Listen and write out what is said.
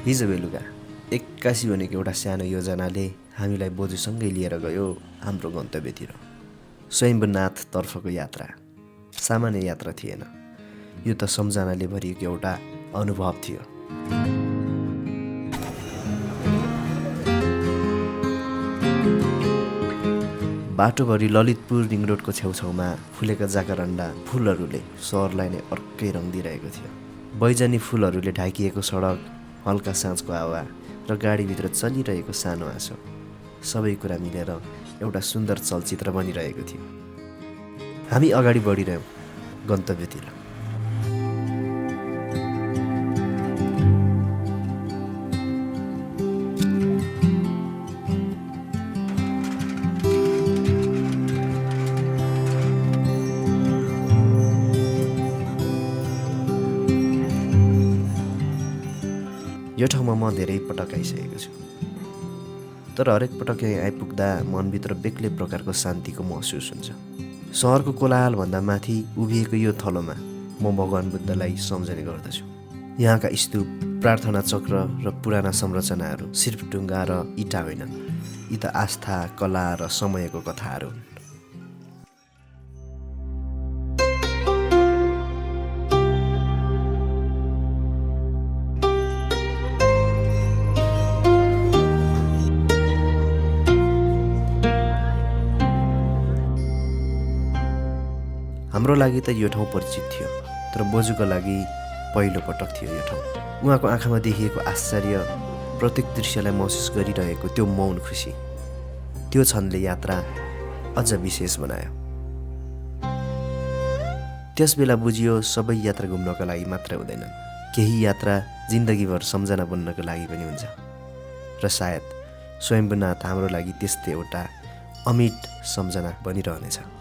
हिजो बेलुका 81 भनेको एउटा सानो योजनाले हामीलाई बोजूसँगै लिएर गयो हाम्रो गन्तव्यतिर। स्वयम्भूनाथतर्फको यात्रा सामान्य यात्रा थिएन, यो त सम्झनाले भरिएको एउटा अनुभव थियो। बाटोभरि ललितपुर रिङ रोडको छेउछाउमा फुलेका जाकरन्डा फुलहरूले सहरलाई नै अर्कै रङ दिइरहेको थियो। बैजनी फुलहरूले ढाकिएको सडक, हल्का साँझको हावा र गाडीभित्र चलिरहेको सानो हाँसो, सबै कुरा मिलेर एउटा सुन्दर चलचित्र बनिरहेको थियो। हामी अगाडि बढिरह्यौँ गन्तव्यतिर। यो ठाउँमा म धेरै पटक आइसकेको छु, तर हरेक पटक यहाँ आइपुग्दा मनभित्र बेग्लै प्रकारको शान्तिको महसुस हुन्छ। सहरको कोलाहलभन्दा माथि उभिएको यो थलोमा म भगवान बुद्धलाई सम्झने गर्दछु। यहाँका स्तूप, प्रार्थना चक्र र पुराना संरचनाहरू सिर्फ ढुङ्गा र इँटा होइनन्, यी त आस्था, कला र समयको कथाहरू हुन्। हाम्रो लागि त यो ठाउँ परिचित थियो, तर बोजूको लागि पहिलो पटक थियो यो ठाउँ। उहाँको आँखामा देखिएको आश्चर्य, प्रत्येक दृश्यलाई महसुस गरिरहेको त्यो मौन खुसी, त्यो क्षणले यात्रा अझ विशेष बनायो। त्यस बेला बुझियो सबै यात्रा घुम्नको लागि मात्र हुँदैनन्, केही यात्रा जिन्दगीभर सम्झना बन्नको लागि पनि हुन्छ। र सायद स्वयम्भूनाथ हाम्रो लागि त्यस्तै एउटा अमिट सम्झना बनिरहनेछ।